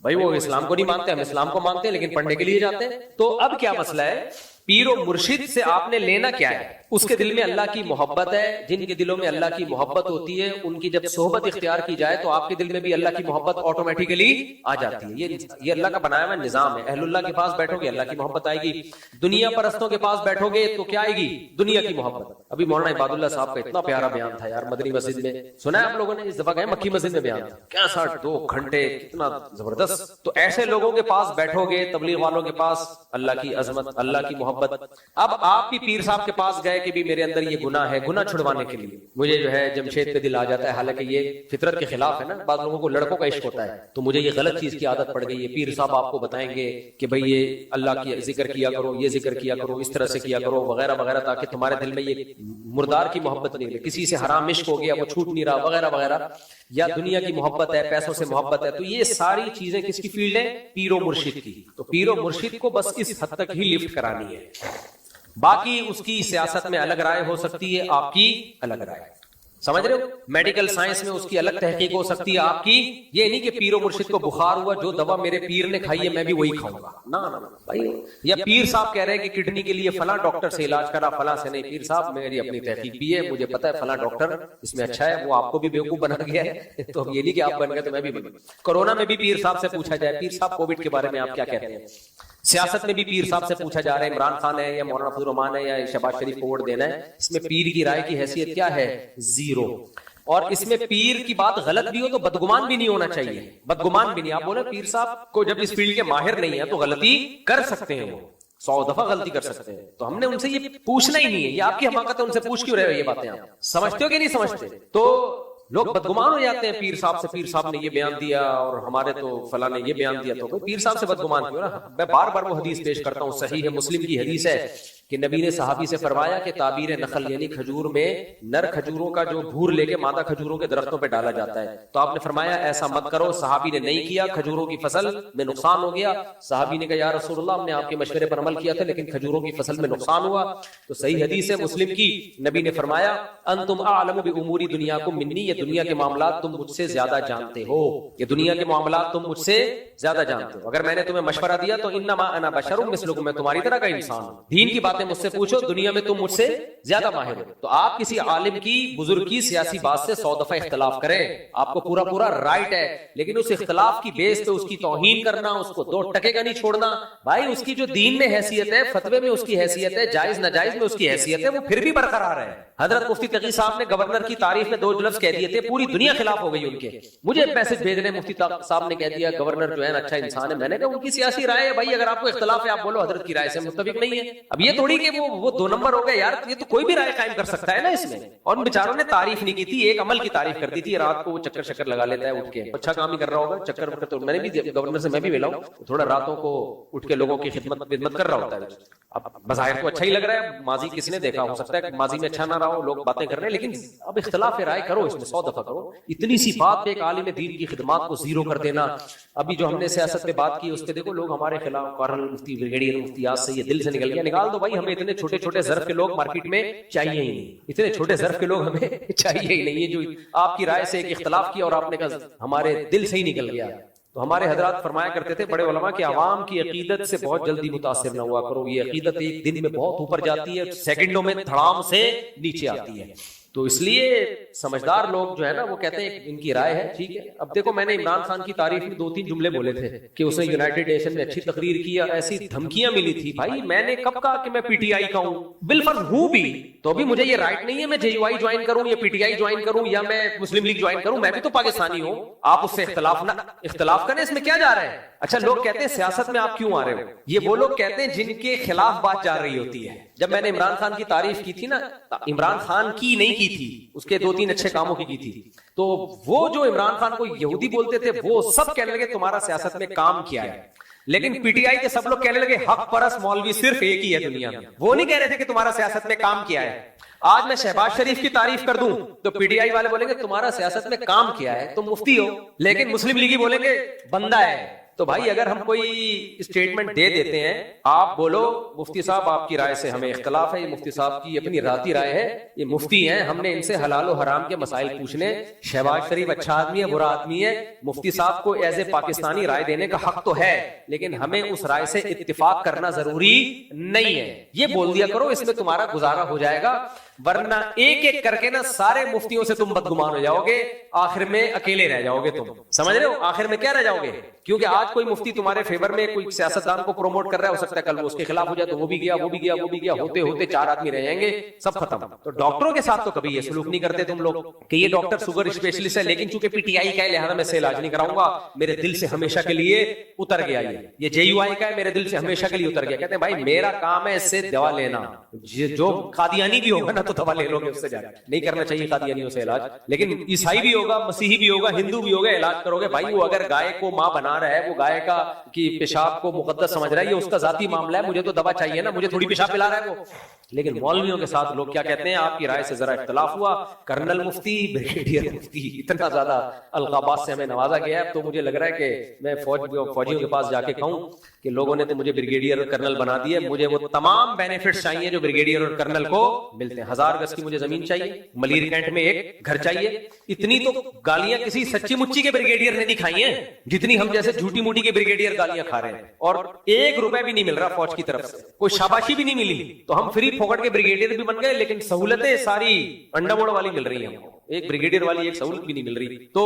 S4: بھائی وہ اسلام کو نہیں مانتے, ہم اسلام کو مانتے ہیں, لیکن پڑھنے کے لیے جاتے ہیں. تو اب کیا مسئلہ ہے, پیر و مرشد سے آپ نے لینا کیا ہے؟ اس کے دل میں اللہ کی محبت ہے. جن کے دلوں میں اللہ کی محبت ہوتی ہے, ان کی جب صحبت اختیار کی جائے تو آپ کے دل میں بھی اللہ کی محبت آٹومیٹیکلی آ جاتی ہے. یہ اللہ کا بنایا ہوا نظام ہے. اہل اللہ کے پاس بیٹھو گے اللہ کی محبت آئے گی, دنیا پرستوں کے پاس بیٹھو گے تو کیا آئے گی, دنیا کی محبت. ابھی مولانا عباد اللہ صاحب کا اتنا پیارا بیان تھا یار مدنی مسجد میں, سنا ہے آپ لوگوں نے؟ اس دفعہ گئے مکی مسجد میں, بیان تھا کیسا 2 گھنٹے, کتنا زبردست. تو ایسے لوگوں کے پاس بیٹھو گے, تبلیغ والوں کے پاس, اللہ کی عظمت, اللہ کی محبت. اب آپ بھی پیر صاحب کے پاس گئے کہ بھی میرے اندر یہ گناہ ہے, گناہ چھڑوانے کے لیے مجھے جو ہے جمشید پہ دل آ جاتا ہے, حالانکہ یہ فطرت کے خلاف ہے نا. بعض لوگوں کو لڑکوں کا عشق ہوتا ہے, تو مجھے یہ غلط چیز کی عادت پڑ گئی ہے. پیر صاحب آپ کو بتائیں گے کہ بھئی یہ اللہ کی ذکر کیا کرو, یہ ذکر کیا کرو, اس طرح سے کیا کرو وغیرہ وغیرہ, تاکہ تمہارے دل میں یہ مردار کی محبت نہیں رہے, کسی سے حرام عشق ہو گیا وہ چھوٹ نہیں رہا وغیرہ وغیرہ, یا دنیا کی محبت ہے, پیسوں سے محبت ہے. تو یہ ساری چیزیں کس کی فیلڈ ہے؟ پیر و مرشد کی. تو پیر و مرشد کو بس اس حد تک ہی لفٹ کرانی ہے, باقی اس کی سیاست میں الگ رائے ہو سکتی ہے, آپ کی الگ رائے. سمجھ رہے ہو؟ میڈیکل سائنس میں اس کی الگ تحقیق ہو سکتی ہے, آپ کی. یہ نہیں کہ پیر و مرشد کو بخار ہوا, جو دوا میرے پیر نے کھائی ہے میں بھی وہی کھاؤں گا, نہ بھائی. یا پیر صاحب کہہ رہے ہیں کہ کڈنی کے لیے فلاں ڈاکٹر سے علاج کرا, فلاں سے نہیں. پیر صاحب میری اپنی تحقیق بھی ہے, مجھے پتا ہے فلاں ڈاکٹر اس میں اچھا ہے, وہ آپ کو بھی بیوقوف بنا گیا ہے. تو یہ نہیں کہ آپ بن گئے تو میں بھی بن. کورونا میں بھی پیر صاحب سے پوچھا جائے, پیر صاحب کووڈ کے بارے میں آپ کیا کہتے ہیں؟ سیاست میں بھی پیر صاحب سے پوچھا جا رہا ہے, عمران خان ہے یا مولانا فضل الرحمان ہے یا شہباز شریف کو ووٹ دینا ہے, اس میں پیر کی رائے کی حیثیت کیا ہے؟ 0. اور اس میں پیر کی بات غلط بھی ہو تو بدگمان بھی نہیں ہونا چاہیے, بدگمان بھی نہیں. آپ بولے پیر صاحب کو جب اس فیلڈ کے ماہر نہیں ہے تو غلطی کر سکتے ہیں, وہ 100 دفعہ غلطی کر سکتے ہیں. تو ہم نے ان سے یہ پوچھنا ہی نہیں ہے, یہ آپ کی حماقت ہے, ان سے پوچھ کیوں رہے ہو یہ باتیں؟ آپ سمجھتے ہو کہ نہیں سمجھتے؟ تو لوگ بدگمان ہو جاتے ہیں پیر صاحب سے, پیر صاحب نے یہ بیان دیا اور ہمارے تو فلاں نے یہ بیان دیا, تو پیر صاحب سے بدگمان کیوں نا. میں بار بار وہ حدیث پیش کرتا ہوں, صحیح ہے, مسلم کی حدیث ہے کہ نبی نے صحابی سے فرمایا کہ تعبیر نخل یعنی کھجور میں نر کھجوروں کا جو بھور لے کے مادہ کھجوروں کے درختوں پہ ڈالا جاتا ہے, تو آپ نے فرمایا ایسا مت کرو. صحابی نے نہیں کیا, کھجوروں کی فصل میں نقصان ہو گیا. صحابی نے کہا یا رسول اللہ ہم نے آپ کے مشورے پر عمل کیا تھا لیکن کھجوروں کی فصل میں نقصان ہوا. تو صحیح حدیث ہے مسلم کی, نبی نے فرمایا انتم اعلم بامور دنیاکم منی, یہ دنیا کے معاملات تم مجھ سے زیادہ جانتے ہو, یہ دنیا کے معاملات تم مجھ سے زیادہ جانتے ہو. اگر میں نے تمہیں مشورہ دیا تو انما انا بشر مثلکم, میں تمہاری طرح کا انسان ہوں. دین کی باتیں مجھ سے پوچھو, دنیا میں تم مجھ سے زیادہ ماہر ہو. تو آپ کسی عالم کی, بزرگ کی سیاسی بات سے 100 دفعہ اختلاف کریں, آپ کو پورا رائٹ ہے, لیکن اس اختلاف کی بیس پہ اس کی توہین کرنا, اس کو 2 ٹکے کا نہیں چھوڑنا. بھائی اس کی جو دین میں حیثیت ہے, فتوے میں اس کی حیثیت ہے, جائز ناجائز میں اس کی حیثیت ہے, وہ پھر بھی برقرار ہے. حضرت مفتی تقی صاحب نے گورنر کی تعریف میں 2 لفظ کہہ دیے تھے, پوری دنیا خلاف ہو گئی ان کے. مجھے میسج بھیج رہے مفتی صاحب نے کہہ دیا گورنر جو ہے اچھا انسان ہے. میں نے کہا ان کی سیاسی رائے ہے بھائی, اگر آپ کو اختلاف ہے آپ بولو, حضرت کی رائے سے متفق نہیں ہے. اب یہ تھوڑی کہ وہ 2 نمبر ہو گئے یار, یہ تو کوئی بھی رائے قائم کر سکتا ہے نا اس میں. اور ان بیچاروں نے تعریف نہیں کی تھی, ایک عمل کی تعریف کر دی تھی. رات کو وہ چکر لگا لیتا ہے اٹھ کے, اچھا کام ہی کر رہا ہوگا چکر. تو میں نے بھی گورنر سے میں بھی ملا ہوں, تھوڑا راتوں کو اٹھ کے لوگوں کی خدمت کر رہا ہوتا ہے. اب بظاہر کو اچھا ہی لگ رہا ہے, ماضی کس نے دیکھا, ہو سکتا ہے ماضی میں اچھا نہ رہا ہو, لوگ باتیں کر رہے ہیں, لیکن اب اختلاف رائے کرو اس میں 100 دفعہ کرو. اتنی سی بات پہ ایک عالم دین کی خدمات کو 0 کر دینا. ابھی جو ہم نے سیاست پہ بات کی اس پہ دیکھو لوگ ہمارے خلاف, کارنل مفتی بریگیڈیئر مفتیات سے یہ دل سے نکل گیا, نکال دو بھائی, ہمیں اتنے چھوٹے ظرف کے لوگ مارکیٹ میں چاہیے ہی نہیں, اتنے چھوٹے ظرف کے لوگ ہمیں چاہیے ہی نہیں. یہ جو آپ کی رائے سے ایک اختلاف کیا اور آپ نے کہا ہمارے دل سے ہی نکل گیا. تو ہمارے حضرات فرمایا کرتے تھے بڑے علماء کہ عوام کی عقیدت سے بہت جلدی متاثر نہ ہوا کرو. یہ عقیدت ایک دن میں بہت اوپر جاتی ہے, سیکنڈوں میں دھڑام سے نیچے آتی ہے. تو اس لیے سمجھدار لوگ جو ہے نا وہ کہتے ہیں ان کی رائے ہے ٹھیک ہے. اب دیکھو میں نے عمران خان کی تعریف میں 2-3 جملے بولے تھے کہ اس نے یونائیٹڈ نیشن میں اچھی تقریر کی, ایسی دھمکیاں ملی تھی. بھائی میں نے کب کہا کہ میں پی ٹی آئی کا ہوں؟ بالفرض ہوں بھی تو بھی مجھے یہ رائٹ نہیں ہے میں جے یو آئی جوائن کروں یا پی ٹی آئی جوائن کروں یا میں مسلم لیگ جوائن کروں. میں بھی تو پاکستانی ہوں. آپ اس سے اختلاف کریں, اس میں کیا جا رہا ہے؟ اچھا لوگ کہتے ہیں سیاست میں آپ کیوں آ رہے ہو؟ یہ وہ لوگ کہتے ہیں جن کے خلاف بات جا رہی ہوتی ہے. جب میں نے عمران خان کی تعریف کی تھی نا, عمران خان کی نہیں کی تھی, اس کے 2-3 اچھے کاموں کی تھی, تو وہ جو عمران خان کو یہودی بولتے تھے وہ سب کہنے لگے تمہارا سیاست میں کام کیا ہے. لیکن پی ٹی آئی کے سب لوگ کہنے لگے حق پرست مولوی صرف ایک ہی ہے دنیا میں. وہ نہیں کہہ رہے تھے کہ تمہارا سیاست میں کام کیا ہے. آج میں شہباز شریف کی تعریف کر دوں تو پی ٹی آئی والے بولیں گے تمہارا سیاست میں کام کیا ہے, تم مفتی ہو. لیکن مسلم لیگی بولیں گے بندہ ہے. تو بھائی اگر ہم کوئی اسٹیٹمنٹ دے دیتے ہیں, آپ بولو مفتی صاحب آپ کی رائے سے ہمیں اختلاف ہے, یہ مفتی صاحب کی اپنی ذاتی رائے ہے, یہ مفتی ہیں, ہم نے ان سے حلال و حرام کے مسائل پوچھنے. شہباز شریف اچھا آدمی ہے برا آدمی ہے, مفتی صاحب کو ایز اے پاکستانی رائے دینے کا حق تو ہے, لیکن ہمیں اس رائے سے اتفاق کرنا ضروری نہیں ہے. یہ بول دیا کرو, اس میں تمہارا گزارا ہو جائے گا. ورنہ ایک ایک کر کے نا سارے مفتیوں سے تم بدگمان ہو جاؤ گے, آخر میں اکیلے رہ جاؤ گے. تم سمجھ رہے ہو آخر میں کیا رہ جاؤ گے؟ کیونکہ آج کوئی مفتی تمہارے فیور میں کوئی سیاستدان کو پروموٹ کر رہا ہے, ہو سکتا ہے کل وہ اس کے خلاف ہو جائے تو وہ بھی گیا وہ بھی گیا وہ بھی گیا, ہوتے ہوتے 4 آدمی رہ جائیں گے, سب ختم. تو ڈاکٹروں کے ساتھ تو کبھی یہ سلوک نہیں کرتے تم لوگ کہ یہ ڈاکٹر شوگر اسپیشلسٹ ہے, لیکن چونکہ پی ٹی آئی کا ہے لہذا میں سے علاج نہیں کراؤں گا, میرے دل سے ہمیشہ کے لیے اتر گیا. یہ جے یو آئی کا ہے, میرے دل سے ہمیشہ کے لیے اتر گیا. کہتے ہیں بھائی میرا کام ہے اس سے دوا لینا, جو قادیانی بھی ہوگا نا تو دوا لے لو گے اس سے, نہیں کرنا چاہیے قادیانیوں سے علاج, لیکن عیسائی بھی ہوگا, مسیحی بھی ہوگا, ہندو بھی ہوگا, علاج کرو گے. بھائی وہ اگر گائے کو ماں بنا رہا ہے, وہ گائے کا کی پیشاب کو مقدس سمجھ رہا ہے, یہ اس کا ذاتی معاملہ ہے, مجھے تو دوا چاہیے نا, مجھے تھوڑی پیشاب پلا رہا ہے وہ. لیکن مولویوں کے ساتھ لوگ کیا کہتے ہیں, آپ کی رائے سے ذرا اختلاف ہوا, کرنل مفتی, بریگیڈیئر مفتی, اتنا زیادہ القابات سے ہمیں نوازا گیا ہے. تو مجھے لگ رہا ہے کہ میں فوجیوں کے پاس جا کے کہوں کہ لوگوں نے تو مجھے بریگیڈیئر اور کرنل بنا دیے, مجھے وہ تمام بینیفٹس چاہیے جو بریگیڈیئر اور کرنل کو ملتے ہیں. 1000 گز کی مجھے زمین چاہیے, ملیر کینٹ میں ایک گھر چاہیے. اتنی تو گالیاں کسی سچی مچی کے بریگیڈیئر نے نہیں کھائی ہیں جتنی ہم جیسے جھوٹی موٹی کے بریگیڈیئر گالیاں کھا رہے ہیں, اور 1 روپے بھی نہیں مل رہا فوج کی طرف سے, کوئی شاباشی بھی نہیں ملی. تو ہم فری پھوکٹ کے بریگیڈیئر بھی بن گئے, لیکن سہولتیں ساری انڈا موڑ والی مل رہی ہیں ہم کو, ایک بریگیڈیئر والی ایک سہولت بھی نہیں مل رہی. تو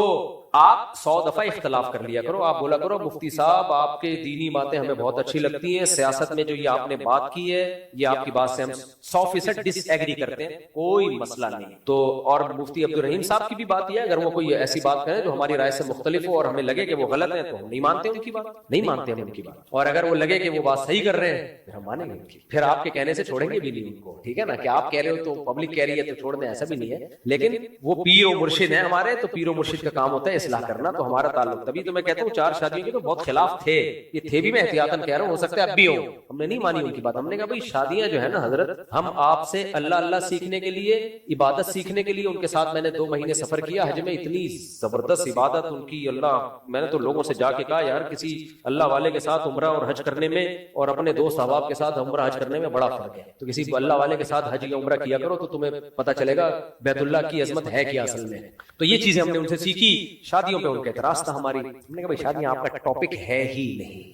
S4: آپ 100 دفعہ اختلاف کر لیا کرو, آپ بولا کرو مفتی صاحب آپ کے دینی باتیں ہمیں بہت اچھی لگتی ہیں, سیاست میں جو یہ آپ نے بات کی ہے یہ آپ کی بات سے ہم 100% ڈس ایگری کرتے ہیں, کوئی مسئلہ نہیں. تو اور مفتی عبدالرحیم صاحب کی بھی بات یہ ہے, اگر وہ کوئی ایسی بات کریں جو ہماری رائے سے مختلف ہو اور ہمیں لگے کہ وہ غلط ہے تو ہم نہیں مانتے ان کی بات, نہیں مانتے ہم ان کی بات. اور اگر وہ لگے کہ وہ بات صحیح کر رہے ہیں پھر ہم مانیں گے ان کی, پھر آپ کے کہنے سے چھوڑیں گے بھی نہیں ان کو, ٹھیک ہے نا, کہ آپ کہہ رہے ہو تو پبلک کہہ رہی ہے تو چھوڑ دیں, ایسا بھی نہیں ہے. لیکن وہ پیر و مرشد ہیں ہمارے, تو پیر و مرشد کا کام ہوتا ہے اصلاح کرنا, تو ہمارا تعلق. تبھی تو میں کہتا ہوں 4 شادیوں کے تو بہت خلاف تھے, یہ تھے بھی, میں احتیاطاً کہہ رہا ہوں, ہو سکتا ہے اب بھی ہو. ہم نے نہیں مانی ان کی بات, ہم نے کہا بھائی شادیاں جو ہے نا حضرت, ہم آپ سے اللہ سیکھنے کے لیے, عبادت سیکھنے کے لیے, ان کے ساتھ میں نے 2 مہینے سفر کیا حج میں, اتنی زبردست عبادت ان کی, اللہ, میں نے تو لوگوں سے جا کے کہا یار کسی اللہ والے کے ساتھ عمرہ اور حج کرنے میں اور اپنے دوست احباب کے ساتھ عمرہ حج کرنے میں بڑا فرق ہے. تو کسی اللہ والے کے ساتھ حج یا عمرہ کیا کرو تو تمہیں پتہ چلے گا بیت اللہ کی عظمت ہے کیا اصل میں. تو یہ چیزیں ہم نے ان سے سیکھی. شادیوں پہ ان کا اعتراض تھا ہماری, ہم نے کہا بھائی شادیاں آپ کا ٹاپک ہے ہی نہیں,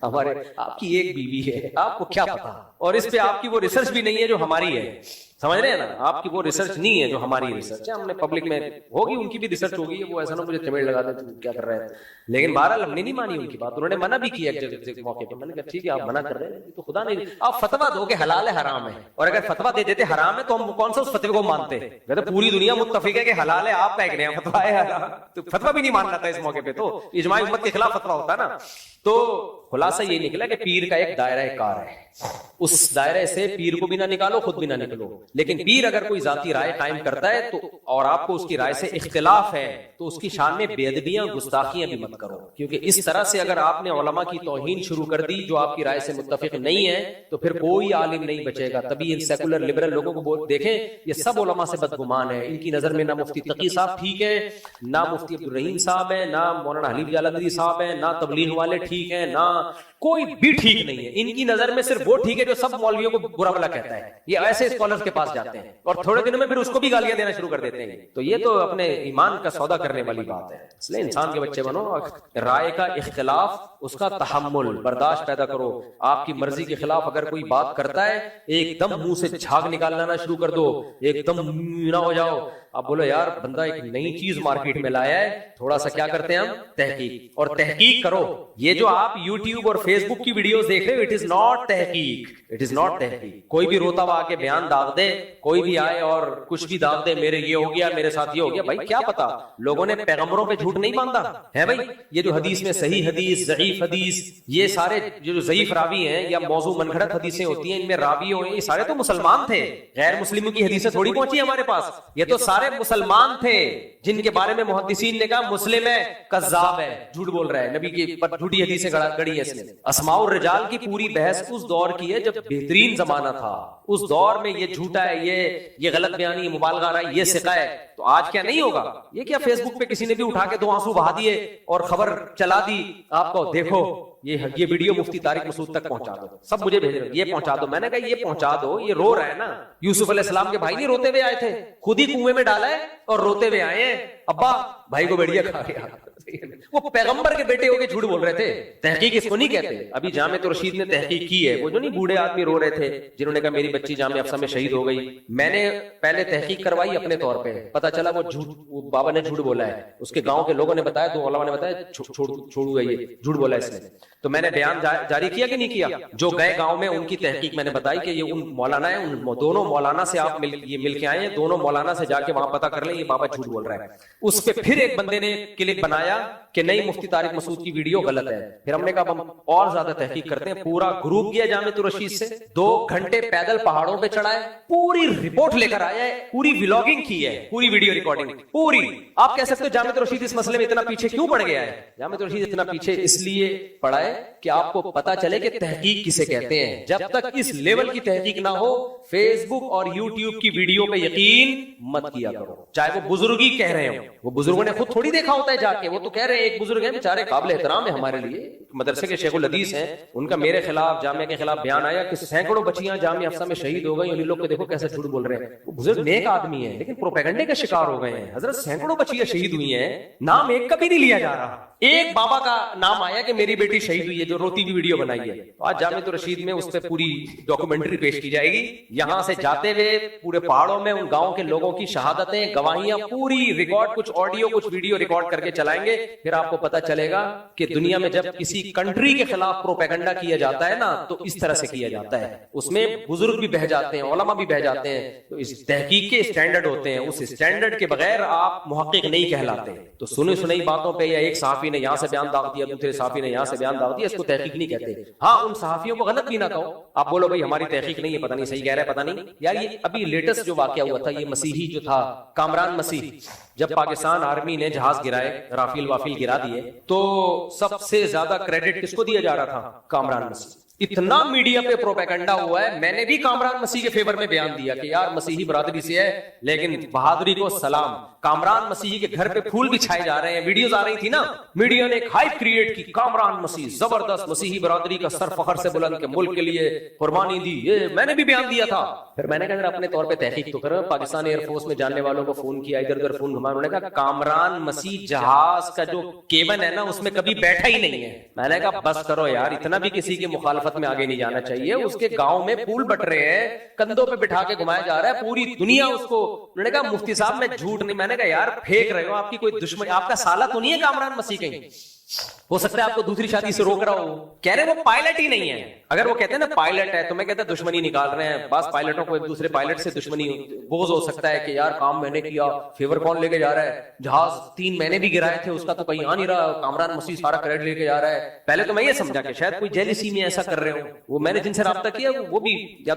S4: ہمارے آپ کی ایک بیوی ہے, آپ کو کیا پتا, اور اس پہ آپ کی وہ ریسرچ بھی نہیں ہے جو ہماری ہے, سمجھ رہے ہیں نا, آپ کی وہ ریسرچ نہیں ہے جو ہماری ریسرچ ہے. ہم نے پبلک میں ہوگی, ان کی بھی ریسرچ ہوگی, وہ ایسا نہ مجھے چمیڑ لگا دیں تو کیا کر رہے ہیں. لیکن بہرحال ہم نے نہیں مانی ان کی بات, انہوں نے منع بھی کیا ایک جگہ موقع پہ. میں نے کہا ٹھیک ہے آپ منع کر رہے ہیں تو خدا نہیں, آپ فتوا دو کہ حلال ہے حرام ہے, اور اگر فتوا دے دیتے حرام ہے تو ہم کون سا اس فتوے کو مانتے. کہتے پوری دنیا متفق ہے کہ حلال ہے, آپ کا ایک نیا فتوا ہے حرام, تو فتوا بھی نہیں ماننا تھا اس موقع پہ, تو اجماع امت کے خلاف فتوا ہوتا نا. تو خلاصہ یہ نکلا کہ پیر کا ایک دائرہ کار ہے, اس دائرے سے پیر کو بھی نہ نکالو, خود بھی نہ نکلو. لیکن پیر اگر کوئی ذاتی رائے قائم کرتا ہے تو, اور آپ کو اس کی رائے سے اختلاف ہے, تو اس کی شان میں بے ادبیاں گستاخیاں بھی مت کرو, کیونکہ اس طرح سے اگر آپ نے علماء کی توہین شروع کر دی جو آپ کی رائے سے متفق نہیں ہے تو پھر کوئی عالم نہیں بچے گا. تبھی ان سیکولر لبرل لوگوں کو دیکھیں, یہ سب علماء سے بدگمان ہے, ان کی نظر میں نہ مفتی تقی صاحب ٹھیک ہے, نہ مفتی عبدالرحیم صاحب ہے, نہ مولانا حلیف جالندری صاحب ہے, نہ تبلیغ والے ٹھیک ہیں, نہ کوئی بھی ٹھیک نہیں ہے. ان کی نظر میں صرف وہ ٹھیک ہے جو سب مولویوں کو برا بھلا کہتا ہے. یہ ایسے اسکالرز کے پاس جاتے ہیں اور تھوڑے دنوں میں پھر اس کو بھی گالیاں دینا شروع کر دیتے ہیں. تو یہ تو اپنے ایمان کا سودا کرنے والی بات ہے. اس لیے انسان کے بچے بنو, رائے کا اختلاف, اس کا تحمل, برداشت پیدا کرو. آپ کی مرضی کے خلاف اگر کوئی بات کرتا ہے ایک دم منہ سے جھاگ نکالنا شروع کر دو, ایک دم نہ ہو جاؤ. آپ بولو یار بندہ ایک نئی چیز مارکیٹ میں لایا ہے, تھوڑا سا کیا کرتے ہیں ہم, تحقیق. اور تحقیق کرو. یہ جو آپ یوٹیوب اور فیس بک کی ویڈیوز دیکھ رہے ہو, اٹ از ناٹ تحقیق, اٹ از ناٹ تحقیق. کوئی بھی روتا ہوا آ کے بیان داغ دے, کوئی بھی آئے اور کچھ بھی داغ دے, میرے یہ ہو گیا, میرے ساتھ یہ ہو گیا. بھائی کیا پتا, لوگوں نے پیغمبروں پہ جھوٹ نہیں باندھا ہے بھائی. یہ جو حدیث میں صحیح حدیث, ضعیف حدیث, یہ سارے جو ضعیف راوی ہیں یا موضوع منگھڑت حدیثیں ہوتی ہیں, ان میں راوی ہوئے, یہ سارے تو مسلمان تھے. غیر مسلموں کی حدیثیں تھوڑی پہنچی ہمارے پاس. یہ تو سارے مسلمان تھے جن کے بارے میں محدثین نے کہا مسلم ہے, کذاب ہے, جھوٹ بول رہا ہے, نبی کی پر جھوٹی حدیثیں گڑی ہے اس نے. اسماء الرجال کی پوری بحث اس دور کی ہے جب بہترین زمانہ تھا. اس دور میں یہ جھوٹا ہے, یہ غلط بیانی, یہ مبالغہ رہا ہے, یہ ثقہ ہے. تو آج کیا نہیں ہوگا. یہ کیا فیس بک پہ کسی نے بھی اٹھا کے 2 آنسو بہا دیے اور خبر چلا دی آپ کو, دیکھو یہ ویڈیو مفتی طارق مسعود تک پہنچا دو, سب مجھے بھیج رہے, یہ پہنچا دو. میں نے کہا یہ پہنچا دو, یہ رو رہا ہے نا. یوسف علیہ السلام کے بھائی نہیں روتے ہوئے آئے تھے, خود ہی کنویں میں ڈالا ہے اور روتے ہوئے آئے ہیں, ابا بھائی کو بھیڑیا کھا گیا. وہ پیغمبر کے بیٹے ہو کے جھوٹ بول رہے تھے. تحقیق اس کو نہیں کہتے. ابھی جامع رشید نے تحقیق کی ہے, وہ جو نہیں بوڑھے آدمی رو رہے تھے جنہوں نے کہا میری بچی جامع افسا میں شہید ہو گئی. میں نے پہلے تحقیق کروائی اپنے طور پہ, پتا چلا وہ بابا نے جھوٹ بولا ہے. اس کے گاؤں کے لوگوں نے بتایا, 2 علماء نے بتایا چھوڑو گئی, جھوٹ بولا اس نے. تو میں نے بیان جاری کیا کہ نہیں کیا. جو گئے گاؤں میں ان کی تحقیق میں نے بتائی کہ یہ ان مولانا ہے, ان دونوں مولانا سے آپ مل کے آئے ہیں, دونوں مولانا سے جا کے وہاں پتا کر لیں یہ بابا جھوٹ بول رہا ہے. اس پہ پھر ایک بندے نے کلپ بنایا کہ نہیں مفتی طارق مسعود کی ویڈیو غلط ہے. پھر ہم نے کہا ہم اور زیادہ تحقیق کرتے ہیں. پورا گروپ گیا جامع رشید سے, 2 گھنٹے پیدل پہاڑوں پہ چڑھائے, پوری رپورٹ لے کر آیا ہے, پوری ولاگنگ کی ہے, پوری ویڈیو ریکارڈنگ پوری. آپ کہہ سکتے ہو جامع رشید اس مسئلے میں اتنا پیچھے کیوں پڑ گیا ہے. جامع رشید اتنا پیچھے اس لیے پڑا ہے کہ آپ کو پتا چلے کہ تحقیق کسے کہتے ہیں. جب تک اس لیول کی تحقیق نہ ہو, فیس بک اور یوٹیوب کی ویڈیو پہ یقین مت کیا کرو, چاہے وہ بزرگ ہی کہہ رہے ہوں. وہ بزرگوں نے خود تھوڑی دیکھا ہوتا ہے جا کے, وہ تو کہہ رہے ہیں, ایک بزرگ ہیں بیچارے قابل احترام ہے ہمارے لیے, مدرسے کے شیخ الحدیث ہیں, ان کا میرے خلاف جامعہ کے خلاف بیان آیا کہ سینکڑوں بچیاں جامعہ افسا میں شہید ہو گئی. انہیں لوگ کو دیکھو کیسے جھوٹ بول رہے ہیں. وہ بزرگ نیک آدمی ہیں لیکن پروپیگنڈے کا شکار ہو گئے ہیں. حضرت سینکڑوں بچیاں شہید ہوئی ہیں, نام ایک کا بھی نہیں لیا جا رہا. ایک بابا کا نام آیا کہ میری بیٹی شہید ہوئی ہے, جو روتی ہوئی ویڈیو بنائی ہے. آج جامع رشید میں اس پہ پوری ڈاکومنٹری پیش کی جائے گی. یہاں سے جاتے ہوئے پورے پہاڑوں میں ان گاؤں کے لوگوں کی شہادتیں, گواہیاں پوری ریکارڈ, کچھ آڈیو کچھ ویڈیو ریکارڈ کر کے چلائیں گے. پھر آپ کو پتا چلے گا کہ دنیا میں جب کسی کنٹری کے خلاف پروپیگنڈا کیا جاتا ہے نا, تو اس طرح سے کیا جاتا ہے. اس میں بزرگ بھی بہہ جاتے ہیں, علماء بھی بہہ جاتے ہیں. تو اس تحقیق کے اسٹینڈرڈ ہوتے ہیں, اس اسٹینڈرڈ کے بغیر آپ محقق نہیں کہلاتے. تو سنی سنی باتوں پہ یا ایک صحافی نے یہاں سے بیان داغ دیا, دوسرے صحافی نے یہاں سے بیان داغ دیا, اس کو تحقیق نہیں کہتے. ہاں ان صحافیوں کو غلط بھی نہ کہو, آپ بولو بھائی ہماری تحقیق نہیں ہے, پتہ نہیں صحیح کہہ رہا ہے, پتہ نہیں. یار یہ ابھی لیٹسٹ جو واقعہ ہوا تھا, یہ مسیحی جو تھا کامران مسیح, جب پاکستان آرمی نے جہاز گرائے, رافیل وافیل گرا دیے, تو سب سے زیادہ کریڈٹ کس کو دیا جا رہا تھا, کامران مسیح. اتنا میڈیا پہ پروپیگنڈا ہوا ہے. میں نے بھی کامران مسیح کے فیور میں بیان دیا کہ یار مسیحی برادری سے ہے لیکن بہادری کو سلام. کامران مسیحی کے گھر پہ پھول بچھائے جا رہے ہیں, ویڈیوز آ رہی تھی نا, میڈیا نے ایک ہائپ کریٹ کی, کامران مسیح زبردست, مسیحی برادری کا سر فخر سے بلند کے ملک کے لیے قربانی دی. یہ میں نے بھی بیان دیا تھا. پھر میں نے کہا اپنے طور پہ تحقیق تو کرو. پاکستان ایئر فورس میں جاننے والوں کو فون کیا, ادھر ادھر فون گھمایا, انہوں نے کہا کامران مسیح جہاز کا جو کیبن ہے نا اس میں کبھی بیٹھا ہی نہیں ہے. میں نے کہا بس کرو یار, اتنا بھی کسی کی مخالفت میں آگے نہیں جانا چاہیے. اس کے گاؤں میں پھول بٹ رہے ہیں, کندھوں پہ بٹھا کے گھمایا جا رہا ہے, پوری دنیا اس کو. انہوں نے کہا مفتی صاحب میں جھوٹ نہیں. میں نے کہا یار پھینک رہے ہو, آپ کی کوئی دشمن, آپ کا سالہ تو نہیں ہے کامران مسیح کہیں, ہو سکتا ہے آپ کو دوسری شادی سے روک رہا ہو. کہہ رہے وہ پائلٹ ہی نہیں ہے. اگر وہ کہتے ہیں نا پائلٹ ہے تو میں کہتا دشمنی نکال رہے ہیں. بعض پائلٹوں کو ایک دوسرے پائلٹ سے دشمنی بغض ہو سکتا ہے کہ یار کام میں نے کیا, فیور کون لے کے جا رہا ہے, جہاز 3 مہینے بھی گرائے تھے اس کا تو کہیں آ نہیں رہا, کامران مسیح سارا کریڈٹ لے کے جا رہا ہے. پہلے تو میں یہ سمجھا کہ شاید کوئی جیلسی میں ایسا کر رہے ہو. وہ میں نے جن سے رابطہ کیا وہ بھی یا